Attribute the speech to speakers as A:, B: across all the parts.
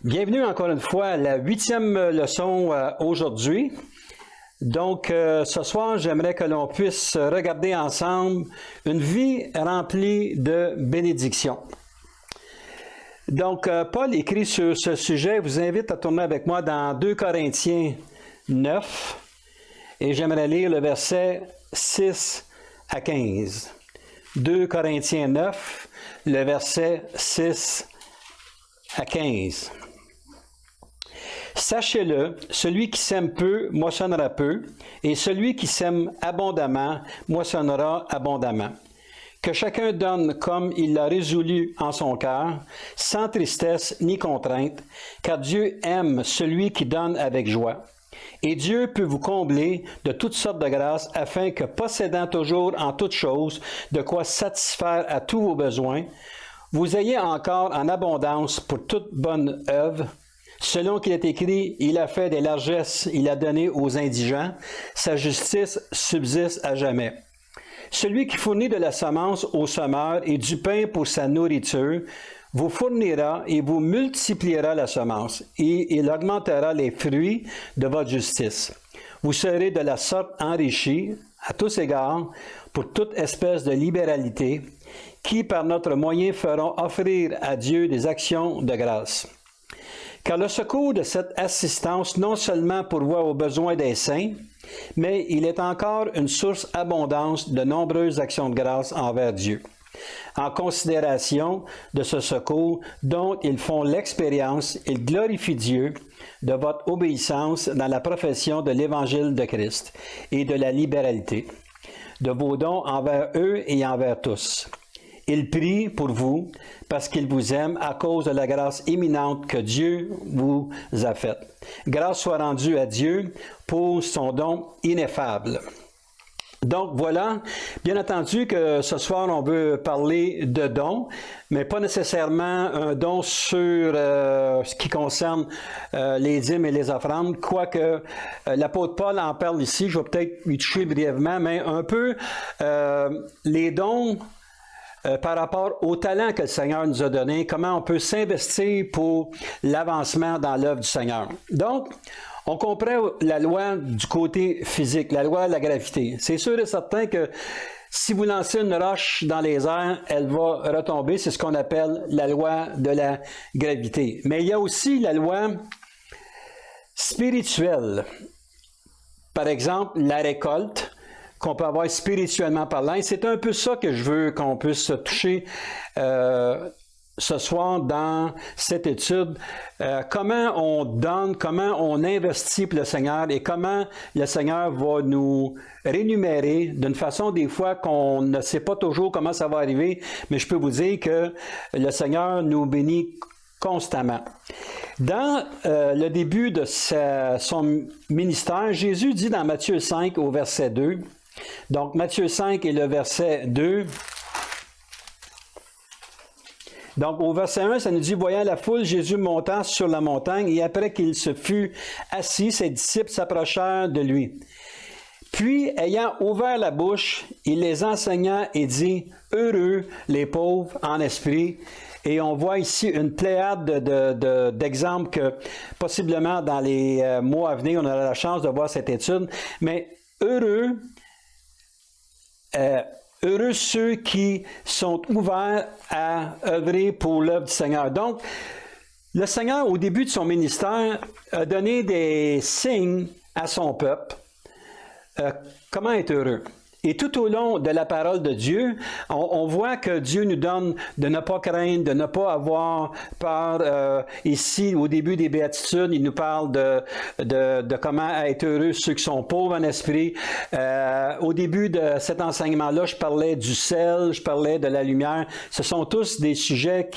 A: Bienvenue encore une fois à la 8e leçon aujourd'hui. Donc, ce soir, j'aimerais que l'on puisse regarder ensemble une vie remplie de bénédictions. Donc, Paul écrit sur ce sujet. Je vous invite à tourner avec moi dans 2 Corinthiens 9 et j'aimerais lire le verset 6 à 15. 2 Corinthiens 9, le verset 6 à 15. Sachez-le, celui qui sème peu moissonnera peu, et celui qui sème abondamment moissonnera abondamment. Que chacun donne comme il l'a résolu en son cœur, sans tristesse ni contrainte, car Dieu aime celui qui donne avec joie. Et Dieu peut vous combler de toutes sortes de grâces, afin que, possédant toujours en toutes choses de quoi satisfaire à tous vos besoins, vous ayez encore en abondance pour toute bonne œuvre. Selon qu'il est écrit, il a fait des largesses, il a donné aux indigents, sa justice subsiste à jamais. Celui qui fournit de la semence au semeur et du pain pour sa nourriture, vous fournira et vous multipliera la semence, et il augmentera les fruits de votre justice. Vous serez de la sorte enrichis, à tous égards, pour toute espèce de libéralité, qui par notre moyen feront offrir à Dieu des actions de grâce. Car le secours de cette assistance non seulement pourvoit aux besoins des saints, mais il est encore une source abondante de nombreuses actions de grâce envers Dieu, en considération de ce secours dont ils font l'expérience, ils glorifient Dieu de votre obéissance dans la profession de l'Évangile de Christ et de la libéralité, de vos dons envers eux et envers tous. Il prie pour vous parce qu'il vous aime à cause de la grâce éminente que Dieu vous a faite. Grâce soit rendue à Dieu pour son don ineffable. Donc voilà, bien entendu que ce soir on veut parler de dons, mais pas nécessairement un don sur ce qui concerne les dîmes et les offrandes, quoique l'apôtre Paul en parle ici, je vais peut-être y toucher brièvement, mais un peu les dons par rapport au talent que le Seigneur nous a donné, comment on peut s'investir pour l'avancement dans l'œuvre du Seigneur. Donc, on comprend la loi du côté physique, la loi de la gravité. C'est sûr et certain que si vous lancez une roche dans les airs, elle va retomber. C'est ce qu'on appelle la loi de la gravité. Mais il y a aussi la loi spirituelle. Par exemple, la récolte qu'on peut avoir spirituellement parlant. Et c'est un peu ça que je veux qu'on puisse toucher ce soir dans cette étude. Comment on donne, comment on investit pour le Seigneur et comment le Seigneur va nous rémunérer d'une façon des fois qu'on ne sait pas toujours comment ça va arriver, mais je peux vous dire que le Seigneur nous bénit constamment. Dans le début de son ministère, Jésus dit dans Matthieu 5 au verset 2, donc, Matthieu 5 et le verset 2. Donc, au verset 1, ça nous dit, voyant la foule, Jésus monta sur la montagne, et après qu'il se fut assis, ses disciples s'approchèrent de lui. Puis, ayant ouvert la bouche, il les enseigna et dit, heureux les pauvres en esprit. Et on voit ici une pléiade d'exemples que, possiblement, dans les mois à venir, on aura la chance de voir cette étude. Mais heureux ceux qui sont ouverts à œuvrer pour l'œuvre du Seigneur. Donc, le Seigneur, au début de son ministère, a donné des signes à son peuple. Comment être heureux? Et tout au long de la parole de Dieu, on voit que Dieu nous donne de ne pas craindre, de ne pas avoir peur. Ici, au début des béatitudes, il nous parle de comment être heureux ceux qui sont pauvres en esprit. Au début de cet enseignement-là, je parlais du sel, je parlais de la lumière. Ce sont tous des sujets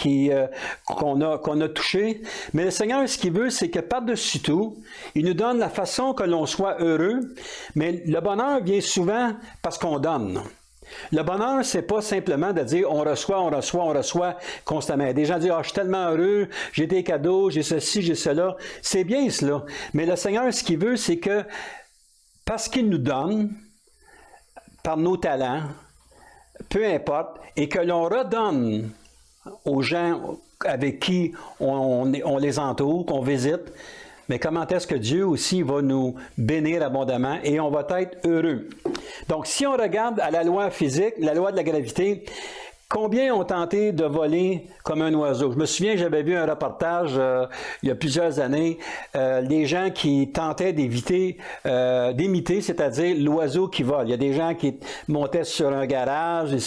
A: qu'on a touchés. Mais le Seigneur, ce qu'il veut, c'est que par-dessus tout, il nous donne la façon que l'on soit heureux. Mais le bonheur vient souvent parce qu'on donne. Le bonheur, c'est pas simplement de dire on reçoit constamment. Des gens disent je suis tellement heureux, j'ai des cadeaux, j'ai ceci, j'ai cela. C'est bien cela. Mais le Seigneur, ce qu'il veut, c'est que parce qu'il nous donne, par nos talents, peu importe, et que l'on redonne aux gens avec qui on les entoure, qu'on visite, mais comment est-ce que Dieu aussi va nous bénir abondamment et on va être heureux. Donc, si on regarde à la loi physique, la loi de la gravité, combien ont tenté de voler comme un oiseau? Je me souviens, j'avais vu un reportage il y a plusieurs années, des gens qui tentaient d'imiter, c'est-à-dire l'oiseau qui vole. Il y a des gens qui montaient sur un garage, et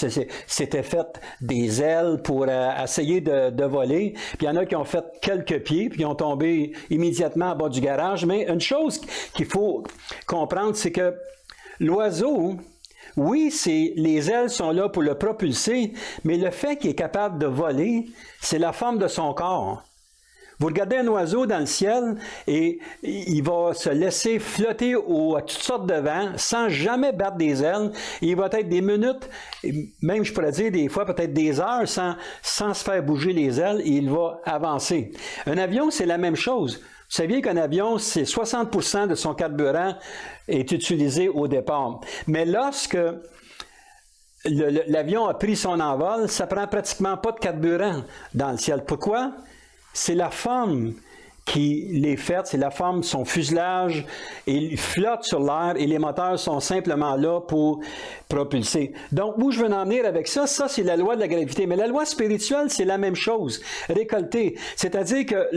A: s'étaient fait des ailes pour essayer de voler. Puis il y en a qui ont fait quelques pieds, puis ils ont tombé immédiatement en bas du garage. Mais une chose qu'il faut comprendre, c'est que l'oiseau, oui, les ailes sont là pour le propulser, mais le fait qu'il est capable de voler, c'est la forme de son corps. Vous regardez un oiseau dans le ciel et il va se laisser flotter à toutes sortes de vents sans jamais battre des ailes. Et il va être des minutes, même je pourrais dire des fois peut-être des heures sans se faire bouger les ailes et il va avancer. Un avion, c'est la même chose. Vous saviez qu'un avion, c'est 60% de son carburant est utilisé au départ. Mais lorsque l'avion a pris son envol, ça prend pratiquement pas de carburant dans le ciel. Pourquoi? C'est la forme qui les fait, c'est la forme, son fuselage, et il flotte sur l'air et les moteurs sont simplement là pour propulser. Donc, où je veux en venir avec ça, c'est la loi de la gravité. Mais la loi spirituelle, c'est la même chose, récolter. C'est-à-dire que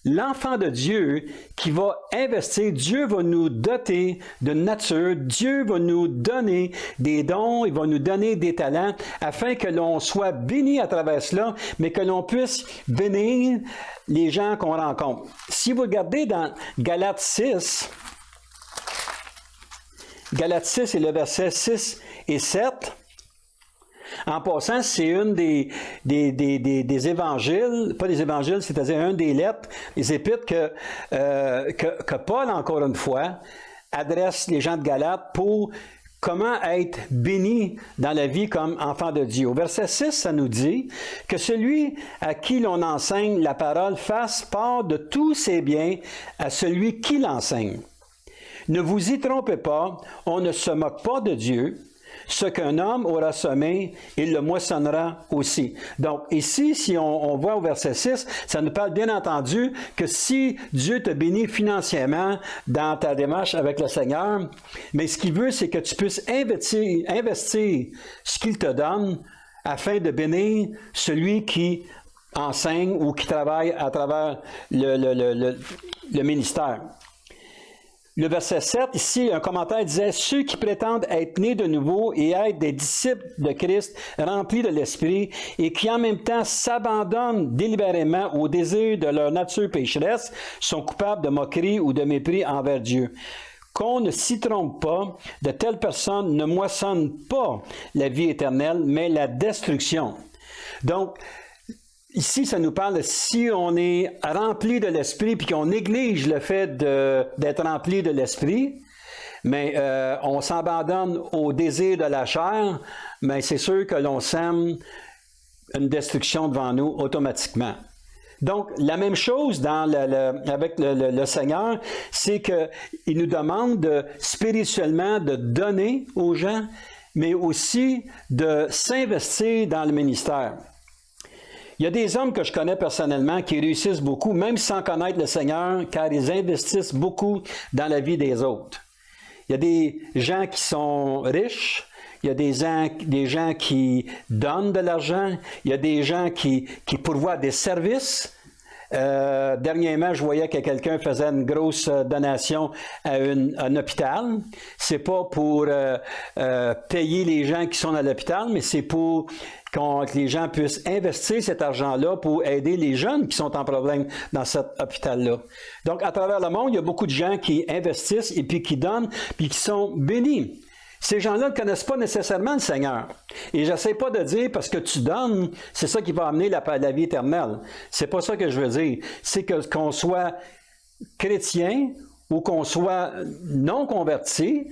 A: l'enfant de Dieu qui va investir, Dieu va nous doter de nature, Dieu va nous donner des dons, il va nous donner des talents afin que l'on soit béni à travers cela, mais que l'on puisse bénir les gens qu'on rencontre. Si vous regardez dans Galates 6 et le verset 6 et 7, en passant, c'est une des évangiles, pas des évangiles, c'est-à-dire une des lettres, des épîtres que Paul, encore une fois, adresse les gens de Galates pour comment être béni dans la vie comme enfant de Dieu. Au verset 6, ça nous dit que celui à qui l'on enseigne la parole fasse part de tous ses biens à celui qui l'enseigne. Ne vous y trompez pas, on ne se moque pas de Dieu. Ce qu'un homme aura semé, il le moissonnera aussi. Donc ici, si on voit au verset 6, ça nous parle bien entendu que si Dieu te bénit financièrement dans ta démarche avec le Seigneur, mais ce qu'il veut, c'est que tu puisses investir ce qu'il te donne afin de bénir celui qui enseigne ou qui travaille à travers le ministère. Le verset 7, ici, un commentaire disait « Ceux qui prétendent être nés de nouveau et être des disciples de Christ, remplis de l'Esprit, et qui en même temps s'abandonnent délibérément au désir de leur nature pécheresse, sont coupables de moquerie ou de mépris envers Dieu. Qu'on ne s'y trompe pas, de telles personnes ne moissonnent pas la vie éternelle, mais la destruction. » Donc, ici, ça nous parle de si on est rempli de l'Esprit puis qu'on néglige le fait d'être rempli de l'Esprit, mais on s'abandonne au désir de la chair, mais c'est sûr que l'on sème une destruction devant nous automatiquement. Donc, la même chose avec le Seigneur, c'est qu'il nous demande spirituellement de donner aux gens, mais aussi de s'investir dans le ministère. Il y a des hommes que je connais personnellement qui réussissent beaucoup, même sans connaître le Seigneur, car ils investissent beaucoup dans la vie des autres. Il y a des gens qui sont riches, il y a des gens qui donnent de l'argent, il y a des gens qui pourvoient des services. Dernièrement, je voyais que quelqu'un faisait une grosse donation à un hôpital. C'est pas pour payer les gens qui sont à l'hôpital, mais c'est pour que les gens puissent investir cet argent-là pour aider les jeunes qui sont en problème dans cet hôpital-là. Donc, à travers le monde, il y a beaucoup de gens qui investissent et puis qui donnent, puis qui sont bénis. Ces gens-là ne connaissent pas nécessairement le Seigneur. Et je n'essaie pas de dire parce que tu donnes, c'est ça qui va amener la vie éternelle. C'est pas ça que je veux dire. C'est qu'on soit chrétien ou qu'on soit non converti,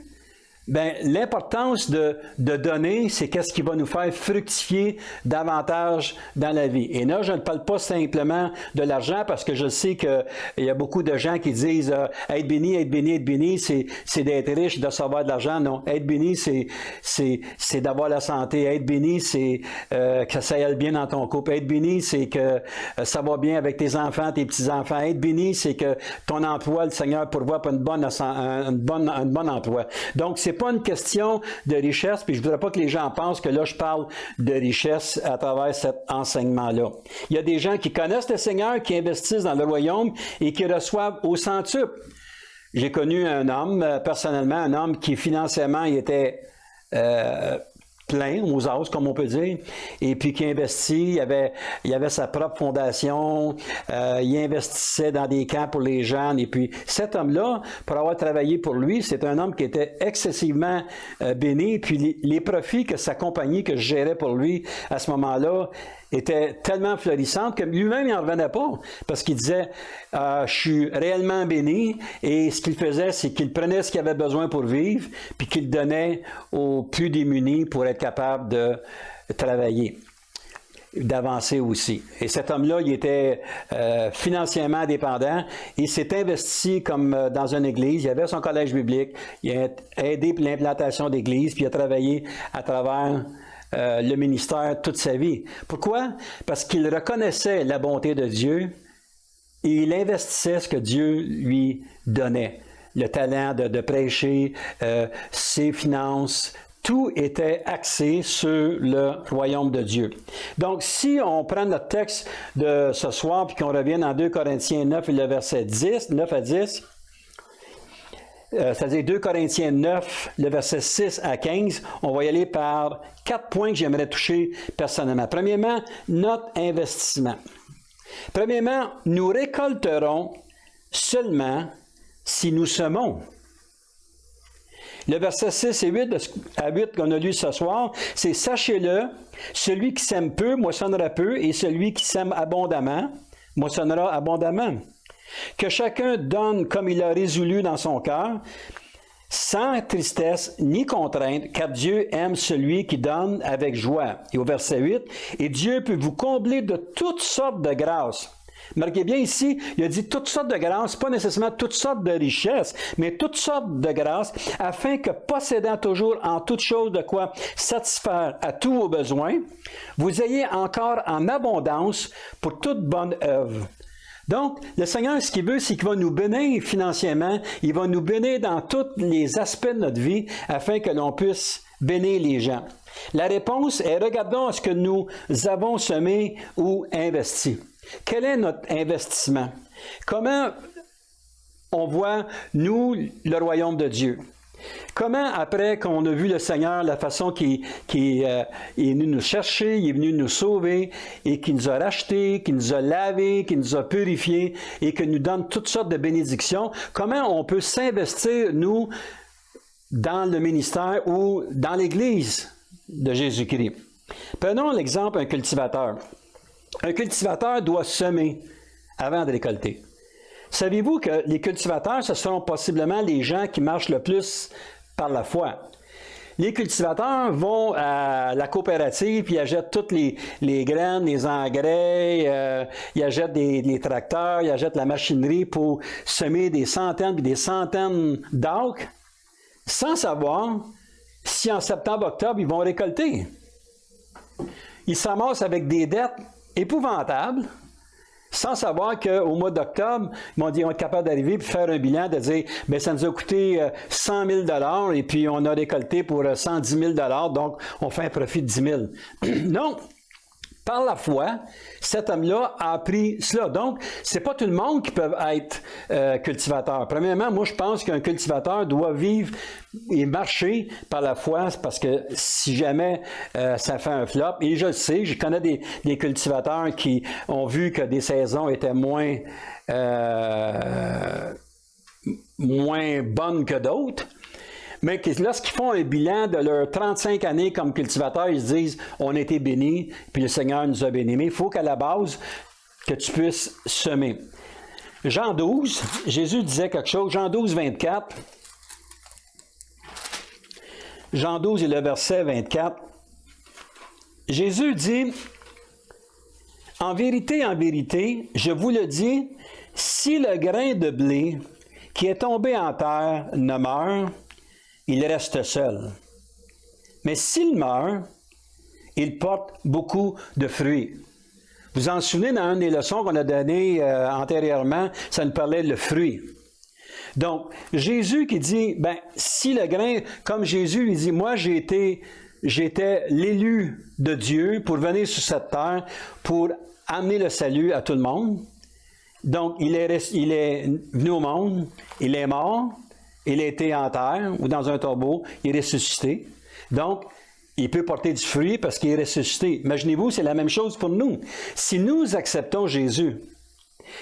A: Ben, l'importance de donner, c'est qu'est-ce qui va nous faire fructifier davantage dans la vie. Et là, je ne parle pas simplement de l'argent parce que je sais qu'il y a beaucoup de gens qui disent être béni, être béni, être béni, c'est d'être riche, de recevoir de l'argent. Non, être béni, c'est d'avoir la santé. Être béni, c'est que ça aille bien dans ton couple. Être béni, c'est que ça va bien avec tes enfants, tes petits-enfants. Être béni, c'est que ton emploi, le Seigneur pourvoit pour un bon emploi. Donc, c'est pas une question de richesse, puis je voudrais pas que les gens pensent que là, je parle de richesse à travers cet enseignement-là. Il y a des gens qui connaissent le Seigneur, qui investissent dans le royaume et qui reçoivent au centuple. J'ai connu un homme, personnellement, un homme qui financièrement il était plein aux os, comme on peut dire, et puis qui investit, il avait sa propre fondation, il investissait dans des camps pour les jeunes, et puis cet homme-là, pour avoir travaillé pour lui, c'est un homme qui était excessivement béni, puis les profits que sa compagnie, que je gérais pour lui à ce moment-là, était tellement florissante que lui-même, il n'en revenait pas. Parce qu'il disait, je suis réellement béni. Et ce qu'il faisait, c'est qu'il prenait ce qu'il avait besoin pour vivre, puis qu'il donnait aux plus démunis pour être capable de travailler, d'avancer aussi. Et cet homme-là, il était financièrement indépendant. Il s'est investi comme dans une église. Il avait son collège biblique. Il a aidé pour l'implantation d'églises, puis il a travaillé à travers le ministère toute sa vie. Pourquoi? Parce qu'il reconnaissait la bonté de Dieu et il investissait ce que Dieu lui donnait. Le talent de prêcher, ses finances, tout était axé sur le royaume de Dieu. Donc, si on prend notre texte de ce soir puis qu'on revienne dans 2 Corinthiens 9 et le verset 10, 9 à 10, c'est-à-dire 2 Corinthiens 9, le verset 6 à 15, on va y aller par 4 points que j'aimerais toucher personnellement. Premièrement, notre investissement. Premièrement, nous récolterons seulement si nous semons. Le verset 6 et 8 à 8 qu'on a lu ce soir, c'est « Sachez-le, celui qui sème peu moissonnera peu, et celui qui sème abondamment moissonnera abondamment. » Que chacun donne comme il a résolu dans son cœur, sans tristesse ni contrainte, car Dieu aime celui qui donne avec joie. Et au verset 8, « Et Dieu peut vous combler de toutes sortes de grâces. » Marquez bien ici, il a dit toutes sortes de grâces, pas nécessairement toutes sortes de richesses, mais toutes sortes de grâces, afin que, possédant toujours en toutes choses de quoi satisfaire à tous vos besoins, vous ayez encore en abondance pour toute bonne œuvre. Donc, le Seigneur, ce qu'il veut, c'est qu'il va nous bénir financièrement, il va nous bénir dans tous les aspects de notre vie, afin que l'on puisse bénir les gens. La réponse est, regardons ce que nous avons semé ou investi. Quel est notre investissement? Comment on voit, nous, le royaume de Dieu? Comment, après qu'on a vu le Seigneur, la façon qu'il est venu nous chercher, il est venu nous sauver, et qu'il nous a rachetés, qu'il nous a lavés, qu'il nous a purifiés, et qu'il nous donne toutes sortes de bénédictions, comment on peut s'investir, nous, dans le ministère ou dans l'Église de Jésus-Christ? Prenons l'exemple d'un cultivateur. Un cultivateur doit semer avant de récolter. Savez-vous que les cultivateurs, ce seront possiblement les gens qui marchent le plus par la foi? Les cultivateurs vont à la coopérative, puis ils achètent toutes les graines, les engrais, ils achètent des tracteurs, ils achètent la machinerie pour semer des centaines et des centaines d'acres, sans savoir si en septembre-octobre, ils vont récolter. Ils s'amassent avec des dettes épouvantables, sans savoir qu'au mois d'octobre, ils vont être capables d'arriver et faire un bilan, de dire, bien, ça nous a coûté 100 000 et puis on a récolté pour 110 000 donc on fait un profit de 10 000 Non! Par la foi, cet homme-là a appris cela. Donc, c'est pas tout le monde qui peut être cultivateur. Premièrement, moi, je pense qu'un cultivateur doit vivre et marcher par la foi, parce que si jamais ça fait un flop, et je le sais, je connais des cultivateurs qui ont vu que des saisons étaient moins bonnes que d'autres, mais lorsqu'ils font un bilan de leurs 35 années comme cultivateurs, ils se disent « on a été bénis, puis le Seigneur nous a bénis ». Mais il faut qu'à la base, que tu puisses semer. Jean 12, Jésus disait quelque chose, Jean 12, 24. Jean 12 et le verset 24, Jésus dit, « En vérité, je vous le dis, si le grain de blé qui est tombé en terre ne meurt, il reste seul. Mais s'il meurt, il porte beaucoup de fruits. » Vous vous en souvenez, dans une des leçons qu'on a données antérieurement, ça nous parlait de fruit. Donc, Jésus qui dit, ben, si le grain, comme Jésus, il dit, moi j'étais l'élu de Dieu pour venir sur cette terre, pour amener le salut à tout le monde. Donc, il est venu au monde, il est mort, il a été en terre ou dans un tombeau, il est ressuscité. Donc, il peut porter du fruit parce qu'il est ressuscité. Imaginez-vous, c'est la même chose pour nous. Si nous acceptons Jésus,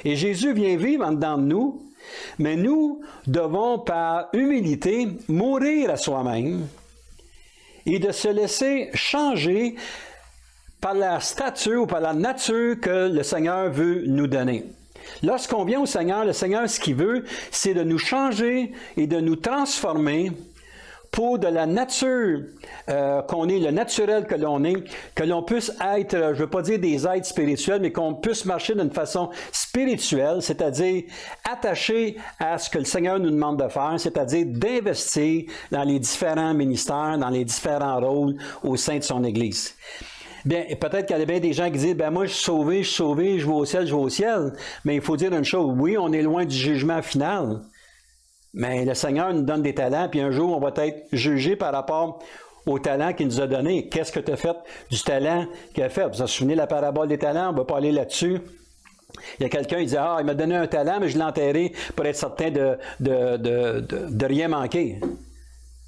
A: et Jésus vient vivre en dedans de nous, mais nous devons par humilité mourir à soi-même et de se laisser changer par la stature ou par la nature que le Seigneur veut nous donner. Lorsqu'on vient au Seigneur, le Seigneur, ce qu'il veut, c'est de nous changer et de nous transformer pour de la nature qu'on est, le naturel que l'on est, que l'on puisse être, je ne veux pas dire des êtres spirituels, mais qu'on puisse marcher d'une façon spirituelle, c'est-à-dire attaché à ce que le Seigneur nous demande de faire, c'est-à-dire d'investir dans les différents ministères, dans les différents rôles au sein de son Église. Bien, peut-être qu'il y a bien des gens qui disent, ben moi je suis sauvé, je vais au ciel, mais il faut dire une chose, oui, on est loin du jugement final. Mais le Seigneur nous donne des talents, puis un jour, on va être jugé par rapport au talent qu'il nous a donné. Qu'est-ce que tu as fait du talent qu'il a fait? Vous vous souvenez de la parabole des talents? On ne va pas aller là-dessus. Il y a quelqu'un qui dit, ah, il m'a donné un talent, mais je l'ai enterré pour être certain de rien manquer.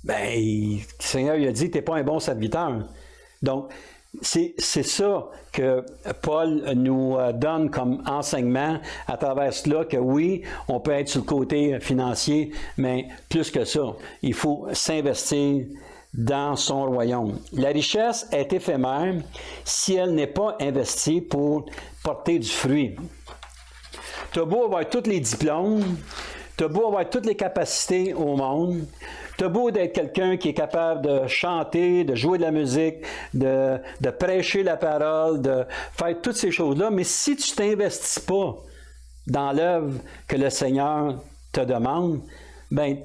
A: Bien, le Seigneur il a dit, tu n'es pas un bon serviteur. Donc, c'est ça que Paul nous donne comme enseignement à travers cela, que oui, on peut être sur le côté financier, mais plus que ça, il faut s'investir dans son royaume. La richesse est éphémère si elle n'est pas investie pour porter du fruit. Tu as beau avoir tous les diplômes, tu as beau avoir toutes les capacités au monde, tu as beau d'être quelqu'un qui est capable de chanter, de jouer de la musique, de prêcher la parole, de faire toutes ces choses-là, mais si tu ne t'investis pas dans l'œuvre que le Seigneur te demande, bien,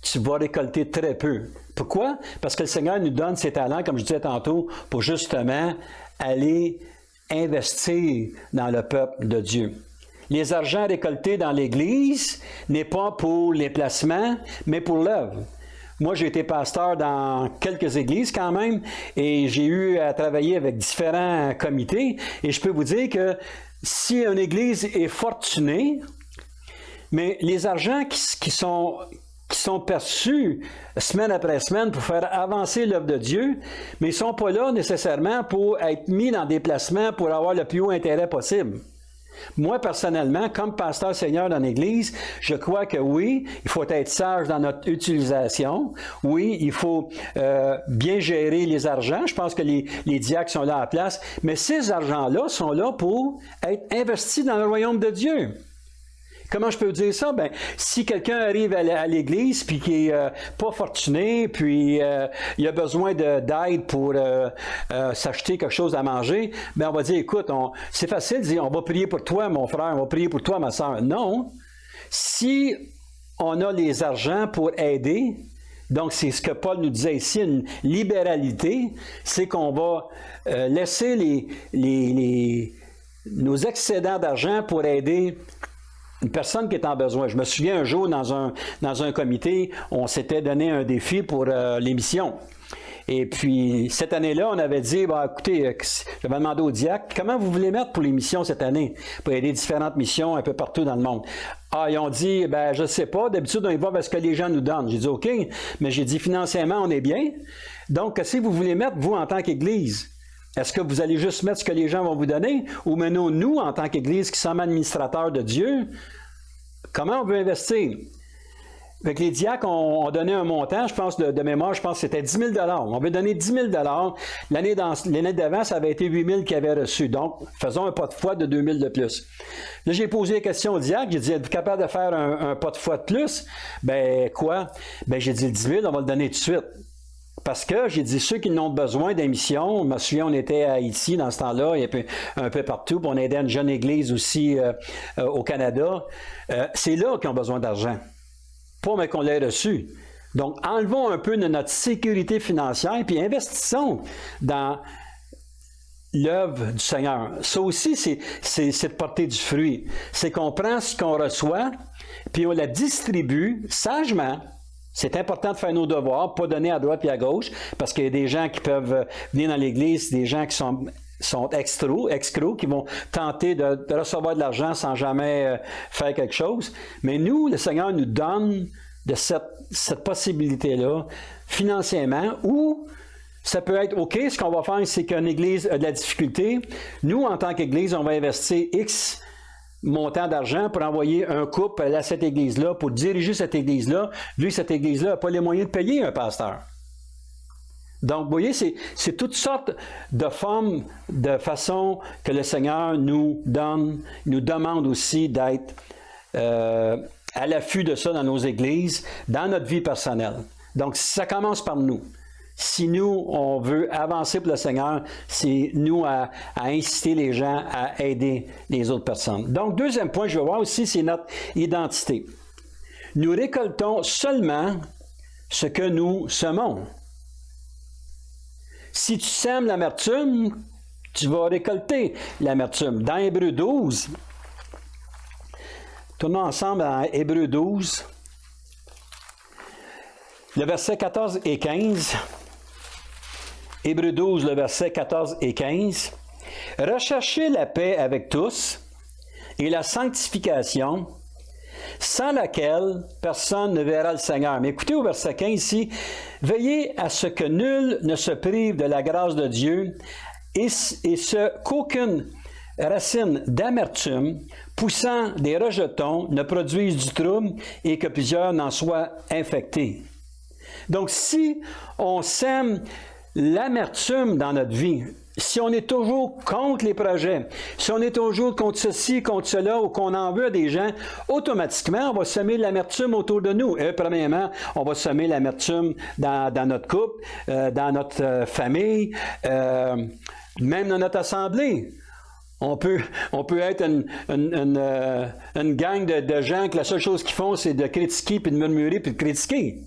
A: tu vas récolter très peu. Pourquoi? Parce que le Seigneur nous donne ses talents, comme je disais tantôt, pour justement aller investir dans le peuple de Dieu. Les argents récoltés dans l'Église n'est pas pour les placements, mais pour l'œuvre. Moi, j'ai été pasteur dans quelques églises quand même, et j'ai eu à travailler avec différents comités, et je peux vous dire que si une église est fortunée, mais les argents qui sont perçus semaine après semaine pour faire avancer l'œuvre de Dieu, mais ils ne sont pas là nécessairement pour être mis dans des placements pour avoir le plus haut intérêt possible. Moi, personnellement, comme pasteur seigneur dans l'Église, je crois que oui, il faut être sage dans notre utilisation. Oui, il faut bien gérer les argents. Je pense que les diacres sont là à la place. Mais ces argents-là sont là pour être investis dans le royaume de Dieu. Comment je peux vous dire ça? Ben, si quelqu'un arrive à l'Église puis qui n'est pas fortuné, puis il a besoin d'aide pour s'acheter quelque chose à manger, ben on va dire, écoute, c'est facile de dire, on va prier pour toi, mon frère, on va prier pour toi, ma soeur. Non. Si on a les argents pour aider, donc c'est ce que Paul nous disait ici, une libéralité, c'est qu'on va laisser nos excédents d'argent pour aider une personne qui est en besoin. Je me souviens un jour dans un comité, on s'était donné un défi pour l'émission. Et puis, cette année-là, on avait dit, bah, écoutez, j'avais demandé au diacre, comment vous voulez mettre pour l'émission cette année, pour aider différentes missions un peu partout dans le monde. Ah, ils ont dit, ben, je ne sais pas, d'habitude, on y va parce que les gens nous donnent. J'ai dit, OK, mais j'ai dit, financièrement, on est bien. Donc, qu'est-ce que vous voulez mettre, vous, en tant qu'Église? Est-ce que vous allez juste mettre ce que les gens vont vous donner? Ou maintenant, nous, en tant qu'Église qui sommes administrateurs de Dieu, comment on veut investir? Avec les diacres, on donnait un montant, je pense, de mémoire, je pense que c'était 10 000 $. On veut donner 10 000 $. L'année d'avant, ça avait été 8 000 qu'ils avaient reçu. Donc, faisons un pas de foi de 2 000 de plus. Là, j'ai posé la question au diacre. J'ai dit, êtes-vous capable de faire un pas de foi de plus? Ben, quoi? Ben, j'ai dit, 10 000, on va le donner tout de suite. Parce que, j'ai dit, ceux qui n'ont besoin d'une mission, je me souviens, on était à Haïti dans ce temps-là, et un peu partout, puis on aidait une jeune église aussi au Canada. C'est là qu'ils ont besoin d'argent. Pas mais qu'on l'ait reçu. Donc, enlevons un peu de notre sécurité financière, puis investissons dans l'œuvre du Seigneur. Ça aussi, c'est de porter du fruit. C'est qu'on prend ce qu'on reçoit, puis on la distribue sagement. C'est important de faire nos devoirs, pas donner à droite et à gauche, parce qu'il y a des gens qui peuvent venir dans l'Église, des gens qui sont excros, qui vont tenter de recevoir de l'argent sans jamais faire quelque chose. Mais nous, le Seigneur nous donne de cette possibilité-là financièrement, ou ça peut être, OK, ce qu'on va faire, c'est qu'une Église a de la difficulté. Nous, en tant qu'Église, on va investir X montant d'argent pour envoyer un couple à cette Église-là, pour diriger cette Église-là. Lui, cette Église-là n'a pas les moyens de payer un pasteur. Donc, vous voyez, c'est toutes sortes de formes, de façons que le Seigneur nous donne, nous demande aussi d'être à l'affût de ça dans nos églises, dans notre vie personnelle. Donc, ça commence par nous. Si nous, on veut avancer pour le Seigneur, c'est nous à inciter les gens à aider les autres personnes. Donc, deuxième point, je vais voir aussi, c'est notre identité. Nous récoltons seulement ce que nous semons. Si tu sèmes l'amertume, tu vas récolter l'amertume. Dans Hébreux 12, tournons ensemble à Hébreux 12, le verset 14 et 15. Hébreux 12, le verset 14 et 15. « Recherchez la paix avec tous et la sanctification, sans laquelle personne ne verra le Seigneur. » Mais écoutez au verset 15 ici, « Veillez à ce que nul ne se prive de la grâce de Dieu et qu'aucune racine d'amertume poussant des rejetons ne produise du trouble et que plusieurs n'en soient infectés. » Donc si on sème l'amertume dans notre vie, si on est toujours contre les projets, si on est toujours contre ceci, contre cela, ou qu'on en veut à des gens, automatiquement, on va semer l'amertume autour de nous. Et premièrement, on va semer l'amertume dans notre couple, dans notre famille, même dans notre assemblée. On peut être une gang de gens que la seule chose qu'ils font, c'est de critiquer, puis de murmurer, puis de critiquer.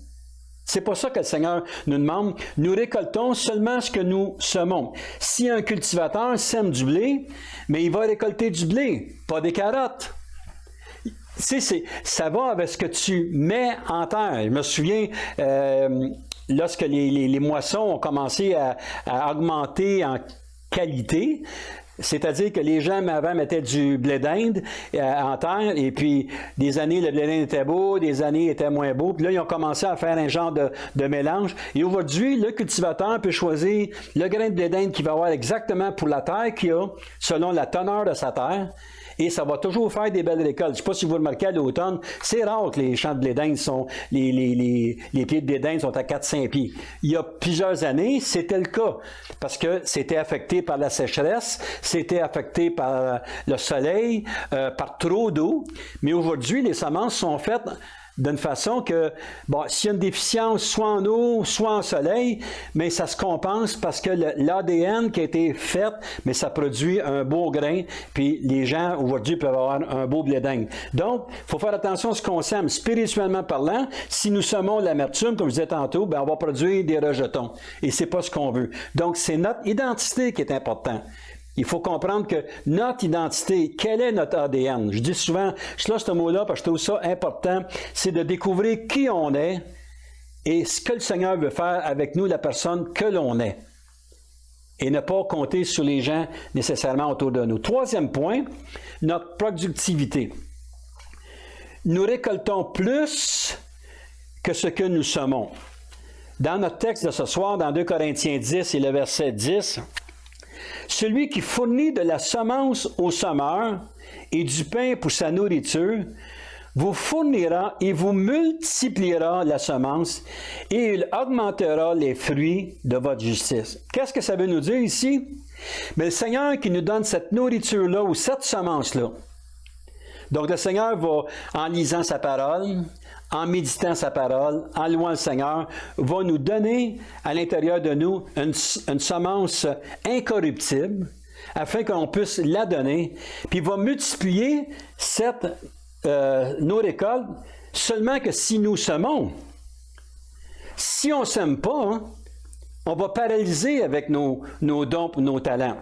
A: C'est pas ça que le Seigneur nous demande. Nous récoltons seulement ce que nous semons. Si un cultivateur sème du blé, mais il va récolter du blé, pas des carottes. Tu sais, ça va avec ce que tu mets en terre. Je me souviens, lorsque les moissons ont commencé à augmenter en qualité, c'est-à-dire que les gens avant mettaient du blé d'Inde en terre, et puis des années, le blé d'Inde était beau, des années était moins beau, puis là, ils ont commencé à faire un genre de mélange. Et aujourd'hui, le cultivateur peut choisir le grain de blé d'Inde qu'il va avoir exactement pour la terre qu'il a, selon la teneur de sa terre. Et ça va toujours faire des belles récoltes. Je ne sais pas si vous remarquez à l'automne, c'est rare que les champs de blé d'Inde sont, les pieds de blé d'Inde sont à 4-5 pieds. Il y a plusieurs années, c'était le cas, parce que c'était affecté par la sécheresse, c'était affecté par le soleil, par trop d'eau. Mais aujourd'hui, les semences sont faites d'une façon que, bon, s'il y a une déficience, soit en eau, soit en soleil, mais ça se compense parce que l'ADN qui a été fait, mais ça produit un beau grain, puis les gens, aujourd'hui, peuvent avoir un beau blé d'Inde. Donc, il faut faire attention à ce qu'on sème. Spirituellement parlant, si nous semons l'amertume, comme je disais tantôt, ben, on va produire des rejetons. Et c'est pas ce qu'on veut. Donc, c'est notre identité qui est importante. Il faut comprendre que notre identité, quel est notre ADN? Je dis souvent, je lâche ce mot-là parce que je trouve ça important, c'est de découvrir qui on est et ce que le Seigneur veut faire avec nous, la personne que l'on est. Et ne pas compter sur les gens nécessairement autour de nous. Troisième point, notre productivité. Nous récoltons plus que ce que nous semons. Dans notre texte de ce soir, dans 2 Corinthiens 10 et le verset 10, celui qui fournit de la semence au semeur et du pain pour sa nourriture, vous fournira et vous multipliera la semence et il augmentera les fruits de votre justice. Qu'est-ce que ça veut nous dire ici? Mais le Seigneur qui nous donne cette nourriture-là ou cette semence-là, Donc le Seigneur va, en lisant sa parole, en méditant sa parole, en louant le Seigneur, va nous donner à l'intérieur de nous une semence incorruptible, afin qu'on puisse la donner, puis il va multiplier nos récoltes seulement que si nous semons. Si on ne sème pas, hein, on va paralyser avec nos dons, nos talents.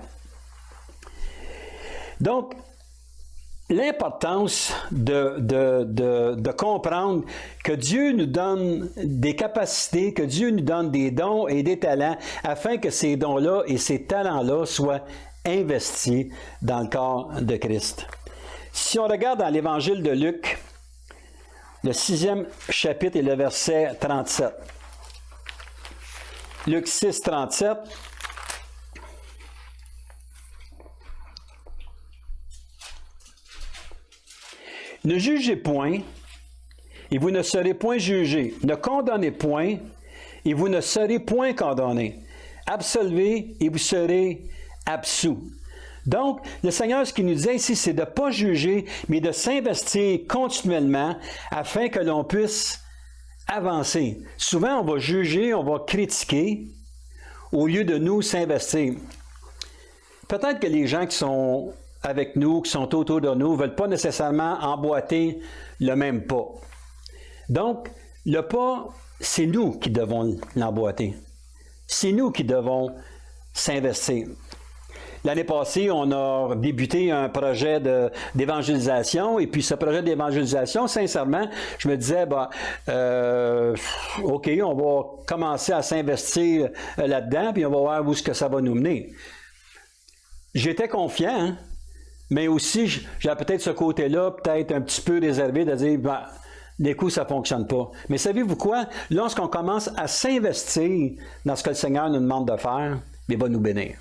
A: Donc, l'importance de comprendre que Dieu nous donne des capacités, que Dieu nous donne des dons et des talents, afin que ces dons-là et ces talents-là soient investis dans le corps de Christ. Si on regarde dans l'Évangile de Luc, le 6e chapitre et le verset 37. Luc 6, 37. Ne jugez point, et vous ne serez point jugés. Ne condamnez point, et vous ne serez point condamnés. Absolvez, et vous serez absous. Donc, le Seigneur, ce qu'il nous dit ici, c'est de ne pas juger, mais de s'investir continuellement afin que l'on puisse avancer. Souvent, on va juger, on va critiquer, au lieu de nous s'investir. Peut-être que les gens qui sont avec nous, qui sont autour de nous, ne veulent pas nécessairement emboîter le même pas. Donc, le pas, c'est nous qui devons l'emboîter. C'est nous qui devons s'investir. L'année passée, on a débuté un projet d'évangélisation, et puis ce projet d'évangélisation, sincèrement, je me disais, OK, on va commencer à s'investir là-dedans, puis on va voir où est-ce que ça va nous mener. J'étais confiant, hein? Mais aussi, j'ai peut-être ce côté-là, peut-être un petit peu réservé, de dire, des coups, ça ne fonctionne pas. Mais savez-vous quoi? Lorsqu'on commence à s'investir dans ce que le Seigneur nous demande de faire, il va nous bénir.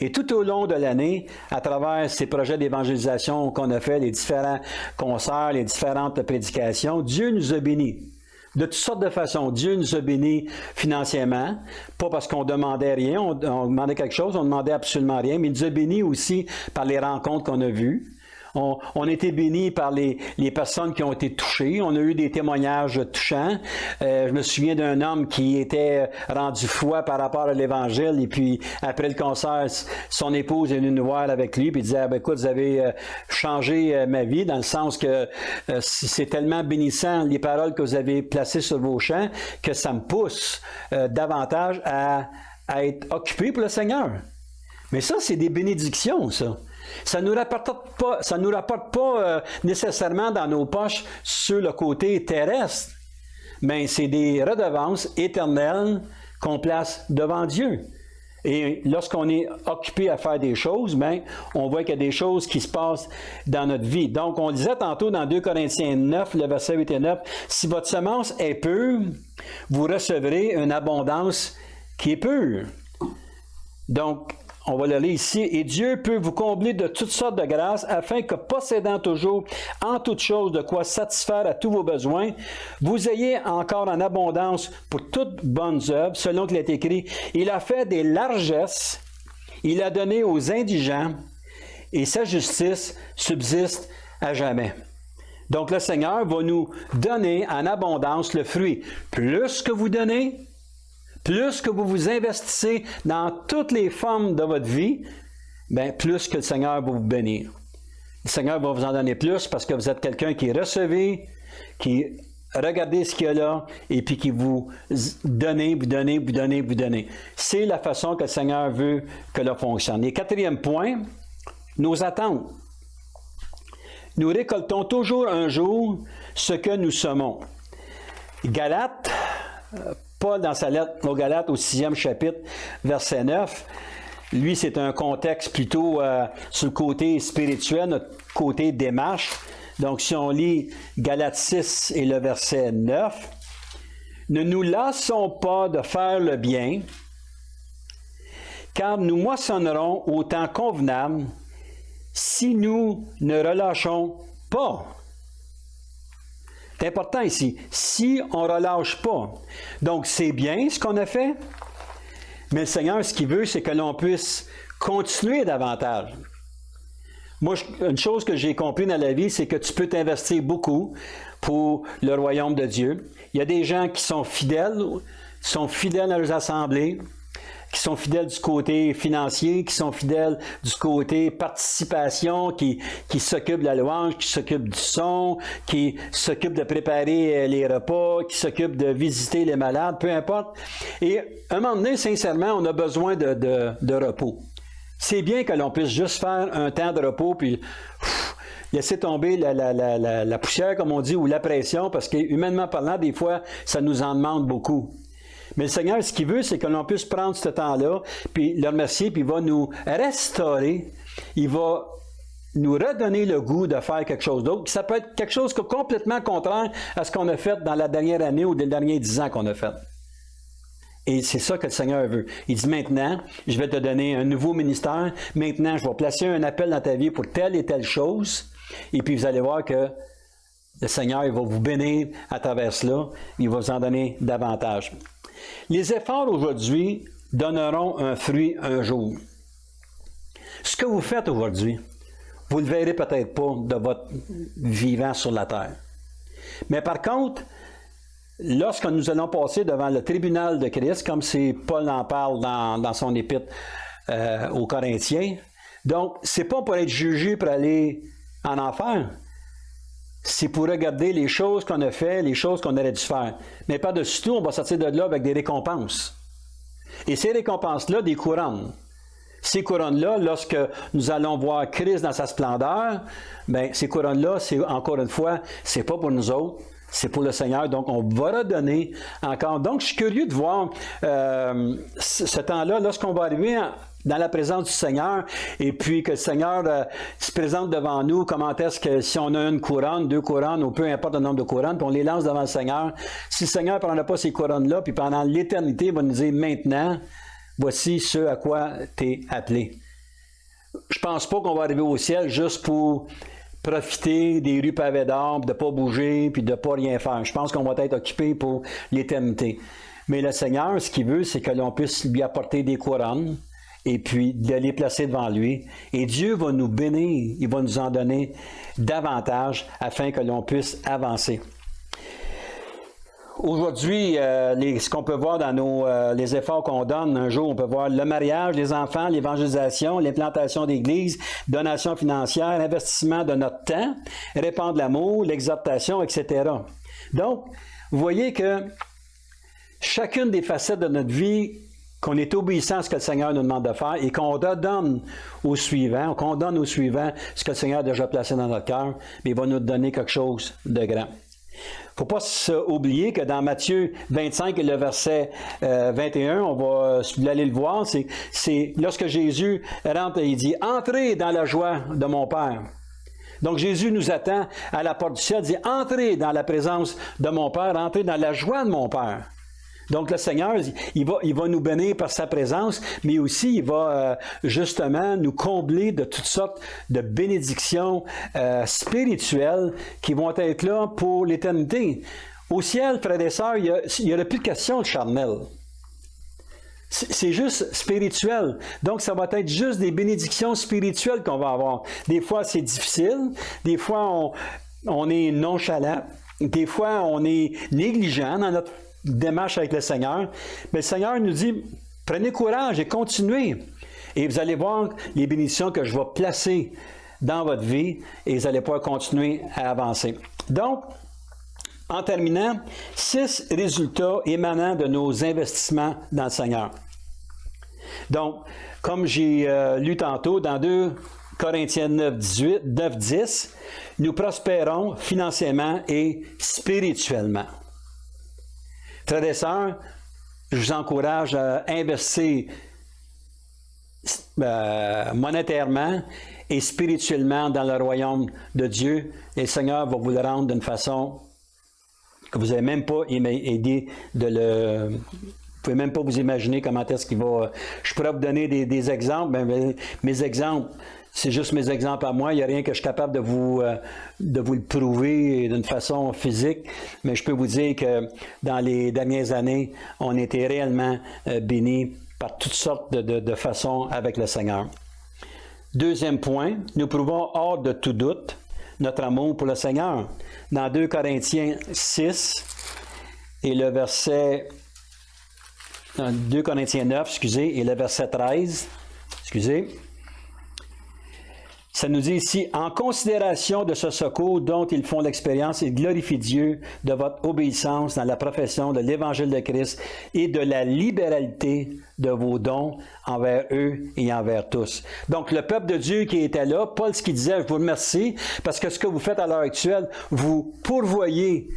A: Et tout au long de l'année, à travers ces projets d'évangélisation qu'on a fait, les différents concerts, les différentes prédications, Dieu nous a bénis. De toutes sortes de façons. Dieu nous a bénis financièrement, pas parce qu'on demandait rien, on demandait quelque chose, on demandait absolument rien, mais il nous a bénis aussi par les rencontres qu'on a vues. On a été bénis par les personnes qui ont été touchées. On a eu des témoignages touchants. Je me souviens d'un homme qui était rendu fou par rapport à l'Évangile. Et puis, après le concert, son épouse est venue nous voir avec lui. Puis il disait, écoute, vous avez changé ma vie, dans le sens que c'est tellement bénissant, les paroles que vous avez placées sur vos chants, que ça me pousse davantage à être occupé pour le Seigneur. Mais ça, c'est des bénédictions, ça. Ça ne nous rapporte pas nécessairement dans nos poches sur le côté terrestre, mais c'est des redevances éternelles qu'on place devant Dieu. Et lorsqu'on est occupé à faire des choses, on voit qu'il y a des choses qui se passent dans notre vie. Donc, on disait tantôt dans 2 Corinthiens 9, le verset 8 et 9, « Si votre semence est pure, vous recevrez une abondance qui est pure. » Donc, on va le lire ici. « Et Dieu peut vous combler de toutes sortes de grâces, afin que, possédant toujours en toutes choses de quoi satisfaire à tous vos besoins, vous ayez encore en abondance pour toutes bonnes œuvres, selon qu'il est écrit, « Il a fait des largesses, il a donné aux indigents, et sa justice subsiste à jamais. » Donc le Seigneur va nous donner en abondance le fruit. Plus que vous donnez, plus que vous vous investissez dans toutes les formes de votre vie, plus que le Seigneur va vous bénir. Le Seigneur va vous en donner plus parce que vous êtes quelqu'un qui recevez, qui regardez ce qu'il y a là, et puis qui vous donnez. C'est la façon que le Seigneur veut que l'on fonctionne. Et 4e point, nos attentes. Nous récoltons toujours un jour ce que nous semons. Galates, Paul, dans sa lettre aux Galates, au 6e chapitre, verset 9, lui, c'est un contexte plutôt sur le côté spirituel, notre côté démarche. Donc, si on lit Galates 6 et le verset 9, « Ne nous lassons pas de faire le bien, car nous moissonnerons au temps convenable si nous ne relâchons pas. » C'est important ici. Si on ne relâche pas. Donc, c'est bien ce qu'on a fait, mais le Seigneur, ce qu'il veut, c'est que l'on puisse continuer davantage. Moi, une chose que j'ai compris dans la vie, c'est que tu peux t'investir beaucoup pour le royaume de Dieu. Il y a des gens qui sont fidèles à leurs assemblées, qui sont fidèles du côté financier, qui sont fidèles du côté participation, qui s'occupent de la louange, qui s'occupent du son, qui s'occupent de préparer les repas, qui s'occupent de visiter les malades, peu importe. Et à un moment donné, sincèrement, on a besoin de repos. C'est bien que l'on puisse juste faire un temps de repos, puis laisser tomber la poussière, comme on dit, ou la pression, parce que humainement parlant, des fois, ça nous en demande beaucoup. Mais le Seigneur, ce qu'il veut, c'est que l'on puisse prendre ce temps-là, puis le remercier, puis il va nous restaurer, il va nous redonner le goût de faire quelque chose d'autre. Ça peut être quelque chose complètement contraire à ce qu'on a fait dans la dernière année ou les derniers 10 ans qu'on a fait. Et c'est ça que le Seigneur veut. Il dit maintenant, je vais te donner un nouveau ministère. Maintenant, je vais placer un appel dans ta vie pour telle et telle chose. Et puis, vous allez voir que le Seigneur il va vous bénir à travers cela. Il va vous en donner davantage. Les efforts aujourd'hui donneront un fruit un jour. Ce que vous faites aujourd'hui, vous ne le verrez peut-être pas de votre vivant sur la terre. Mais par contre, lorsque nous allons passer devant le tribunal de Christ, comme Paul en parle dans son épître aux Corinthiens, donc, c'est pas pour être jugé pour aller en enfer. C'est pour regarder les choses qu'on a fait, les choses qu'on aurait dû faire. Mais par-dessus tout, on va sortir de là avec des récompenses. Et ces récompenses-là, des couronnes. Ces couronnes-là, lorsque nous allons voir Christ dans sa splendeur, bien, ces couronnes-là, c'est encore une fois, c'est pas pour nous autres, c'est pour le Seigneur. Donc, on va redonner encore. Donc, je suis curieux de voir ce temps-là, lorsqu'on va arriver dans la présence du Seigneur, et puis que le Seigneur se présente devant nous, comment est-ce que si on a une couronne, 2 couronnes, ou peu importe le nombre de couronnes, puis on les lance devant le Seigneur, si le Seigneur ne prendra pas ces couronnes-là, puis pendant l'éternité, il va nous dire maintenant, voici ce à quoi tu es appelé. Je pense pas qu'on va arriver au ciel juste pour profiter des rues pavées d'or, de ne pas bouger, puis de ne pas rien faire. Je pense qu'on va être occupé pour l'éternité. Mais le Seigneur, ce qu'il veut, c'est que l'on puisse lui apporter des couronnes, et puis de les placer devant lui. Et Dieu va nous bénir, il va nous en donner davantage afin que l'on puisse avancer. Aujourd'hui, ce qu'on peut voir dans les efforts qu'on donne, un jour, on peut voir le mariage, les enfants, l'évangélisation, l'implantation d'églises, donation financière, investissement de notre temps, répandre l'amour, l'exhortation, etc. Donc, vous voyez que chacune des facettes de notre vie, qu'on est obéissant à ce que le Seigneur nous demande de faire et qu'on redonne au suivant, qu'on donne au suivant ce que le Seigneur a déjà placé dans notre cœur, mais il va nous donner quelque chose de grand. Il ne faut pas oublier que dans Matthieu 25 et le verset 21, on va aller le voir, c'est lorsque Jésus rentre et il dit « Entrez dans la joie de mon Père ». Donc Jésus nous attend à la porte du ciel, il dit « Entrez dans la présence de mon Père, entrez dans la joie de mon Père ». Donc, le Seigneur, il va nous bénir par sa présence, mais aussi, il va justement nous combler de toutes sortes de bénédictions spirituelles qui vont être là pour l'éternité. Au ciel, frères et sœurs, il n'y aura plus de question de charnel. C'est juste spirituel. Donc, ça va être juste des bénédictions spirituelles qu'on va avoir. Des fois, c'est difficile. Des fois, on est nonchalant. Des fois, on est négligent dans notre démarche avec le Seigneur. Mais le Seigneur nous dit, prenez courage et continuez. Et vous allez voir les bénédictions que je vais placer dans votre vie et vous allez pouvoir continuer à avancer. Donc, en terminant, 6 résultats émanant de nos investissements dans le Seigneur. Donc, comme j'ai lu tantôt dans 2 Corinthiens 9:10, nous prospérons financièrement et spirituellement. Frères et sœurs, je vous encourage à investir monétairement et spirituellement dans le royaume de Dieu. Et le Seigneur va vous le rendre d'une façon que vous n'avez même pas aidé de le... Vous ne pouvez même pas vous imaginer comment est-ce qu'il va... Je pourrais vous donner des exemples, mais mes exemples, c'est juste mes exemples à moi. Il n'y a rien que je suis capable de vous le prouver d'une façon physique. Mais je peux vous dire que dans les dernières années, on était réellement bénis par toutes sortes de façons avec le Seigneur. Deuxième point, nous prouvons hors de tout doute notre amour pour le Seigneur. Dans 2 Corinthiens 6 et le verset... 2 Corinthiens 9, excusez, et le verset 13, excusez. Ça nous dit ici, « En considération de ce secours dont ils font l'expérience, ils glorifient Dieu de votre obéissance dans la profession de l'Évangile de Christ et de la libéralité de vos dons envers eux et envers tous. » Donc, le peuple de Dieu qui était là, Paul, ce qu'il disait, « Je vous remercie parce que ce que vous faites à l'heure actuelle, vous pourvoyez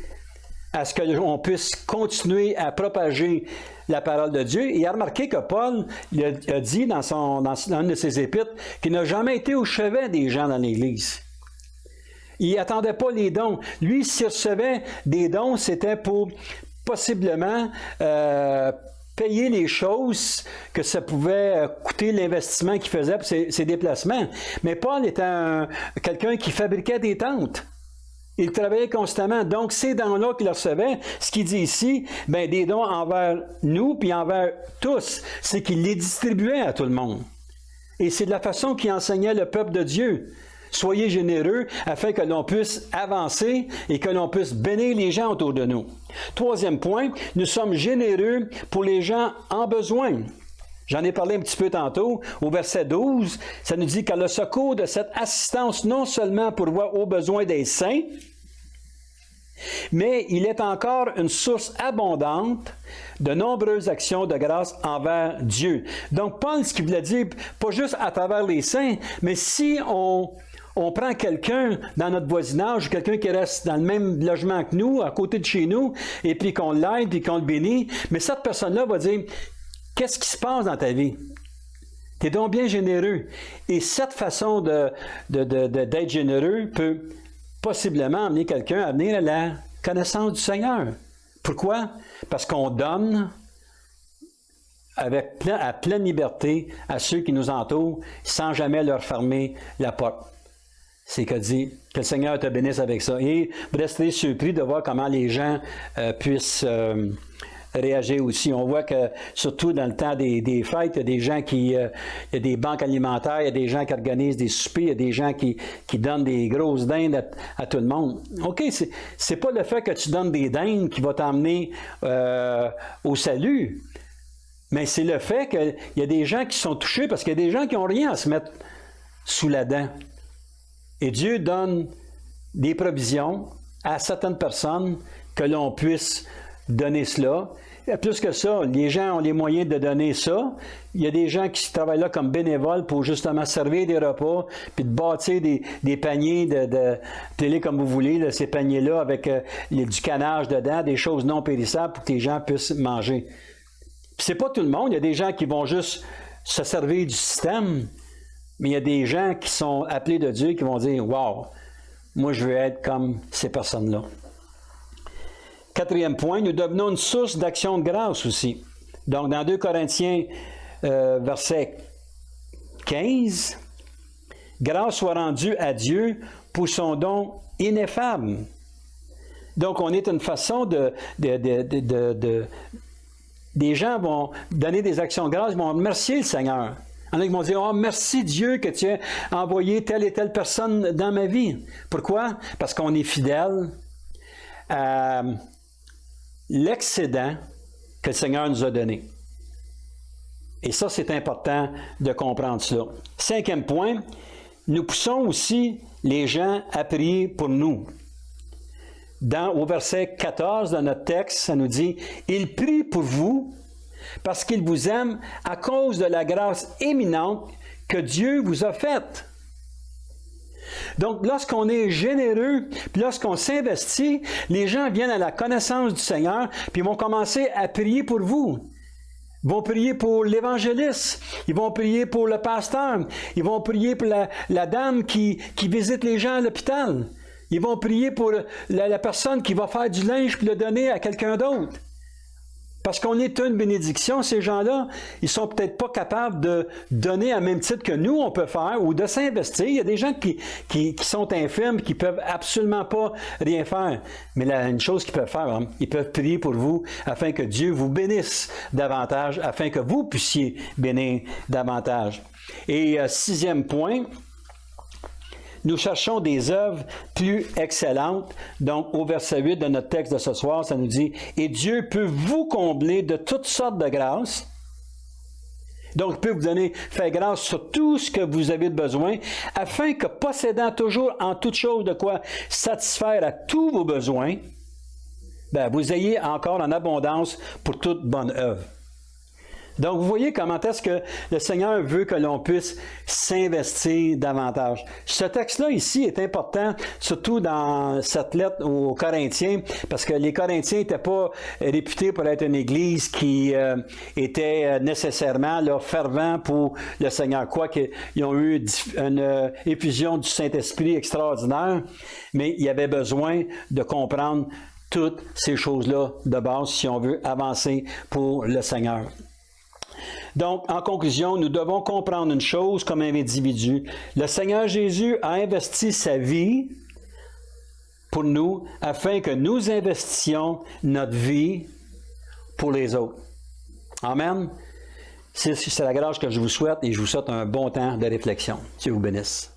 A: à ce que l'on puisse continuer à propager la parole de Dieu. » Et il a remarqué que Paul il a dit dans une de ses épîtres qu'il n'a jamais été au chevet des gens dans l'Église. Il n'attendait pas les dons. Lui, s'il recevait des dons, c'était pour possiblement payer les choses que ça pouvait coûter l'investissement qu'il faisait pour ses déplacements. Mais Paul était quelqu'un qui fabriquait des tentes. Il travaillait constamment. Donc, ces dons-là qu'il recevait, ce qu'il dit ici, bien, des dons envers nous, puis envers tous, c'est qu'il les distribuait à tout le monde. Et c'est de la façon qu'il enseignait le peuple de Dieu. Soyez généreux afin que l'on puisse avancer et que l'on puisse bénir les gens autour de nous. Troisième point, nous sommes généreux pour les gens en besoin. J'en ai parlé un petit peu tantôt. Au verset 12, ça nous dit « Car le secours de cette assistance non seulement pourvoit aux besoins des saints, mais il est encore une source abondante de nombreuses actions de grâce envers Dieu. » Donc, Paul, ce qu'il voulait dire, pas juste à travers les saints, mais si on prend quelqu'un dans notre voisinage, quelqu'un qui reste dans le même logement que nous, à côté de chez nous, et puis qu'on l'aide, puis qu'on le bénit, mais cette personne-là va dire « Qu'est-ce qui se passe dans ta vie? Tu es donc bien généreux. » Et cette façon d'être généreux peut possiblement amener quelqu'un à venir à la connaissance du Seigneur. Pourquoi? Parce qu'on donne à pleine liberté à ceux qui nous entourent, sans jamais leur fermer la porte. C'est que dit que le Seigneur te bénisse avec ça. Et vous resterez surpris de voir comment les gens puissent réagir aussi. On voit que, surtout dans le temps des fêtes, il y a des gens il y a des banques alimentaires, il y a des gens qui organisent des soupers, il y a des gens qui donnent des grosses dindes à tout le monde. OK, c'est pas le fait que tu donnes des dindes qui va t'emmener au salut, mais c'est le fait qu'il y a des gens qui sont touchés parce qu'il y a des gens qui n'ont rien à se mettre sous la dent. Et Dieu donne des provisions à certaines personnes que l'on puisse donner cela. Et plus que ça, les gens ont les moyens de donner ça. Il y a des gens qui travaillent là comme bénévoles pour justement servir des repas, puis de bâtir des paniers de télé comme vous voulez, là, ces paniers-là avec du canage dedans, des choses non périssables pour que les gens puissent manger. Puis c'est pas tout le monde. Il y a des gens qui vont juste se servir du système, mais il y a des gens qui sont appelés de Dieu qui vont dire « Wow, moi je veux être comme ces personnes-là ». Quatrième point, nous devenons une source d'action de grâce aussi. Donc, dans 2 Corinthiens, verset 15, « Grâce soit rendue à Dieu pour son don ineffable. » Donc, on est une façon des gens vont donner des actions de grâce, ils vont remercier le Seigneur. Il y en a qui vont dire « Oh, merci Dieu que tu as envoyé telle et telle personne dans ma vie. » Pourquoi? Parce qu'on est fidèle à l'excédent que le Seigneur nous a donné. Et ça, c'est important de comprendre cela. Cinquième point, nous poussons aussi les gens à prier pour nous. Au verset 14 de notre texte, ça nous dit « Il prie pour vous parce qu'il vous aime à cause de la grâce éminente que Dieu vous a faite. » Donc, lorsqu'on est généreux, puis lorsqu'on s'investit, les gens viennent à la connaissance du Seigneur, puis ils vont commencer à prier pour vous. Ils vont prier pour l'évangéliste, ils vont prier pour le pasteur, ils vont prier pour la dame qui visite les gens à l'hôpital. Ils vont prier pour la personne qui va faire du linge puis le donner à quelqu'un d'autre. Parce qu'on est une bénédiction, ces gens-là, ils sont peut-être pas capables de donner à même titre que nous, on peut faire, ou de s'investir. Il y a des gens qui sont infirmes, qui peuvent absolument pas rien faire. Mais là, une chose qu'ils peuvent faire, hein, ils peuvent prier pour vous afin que Dieu vous bénisse davantage, afin que vous puissiez bénir davantage. Et sixième point, nous cherchons des œuvres plus excellentes. Donc, au verset 8 de notre texte de ce soir, ça nous dit « Et Dieu peut vous combler de toutes sortes de grâces. » Donc, il peut vous donner, faire grâce sur tout ce que vous avez besoin, afin que, possédant toujours en toutes choses de quoi satisfaire à tous vos besoins, ben, vous ayez encore en abondance pour toute bonne œuvre. Donc, vous voyez comment est-ce que le Seigneur veut que l'on puisse s'investir davantage. Ce texte-là ici est important, surtout dans cette lettre aux Corinthiens, parce que les Corinthiens n'étaient pas réputés pour être une église qui était nécessairement là, fervent pour le Seigneur. Quoique ils ont eu une effusion du Saint-Esprit extraordinaire, mais il y avait besoin de comprendre toutes ces choses-là de base si on veut avancer pour le Seigneur. Donc, en conclusion, nous devons comprendre une chose comme individu. Le Seigneur Jésus a investi sa vie pour nous afin que nous investissions notre vie pour les autres. Amen. C'est la grâce que je vous souhaite et je vous souhaite un bon temps de réflexion. Dieu vous bénisse.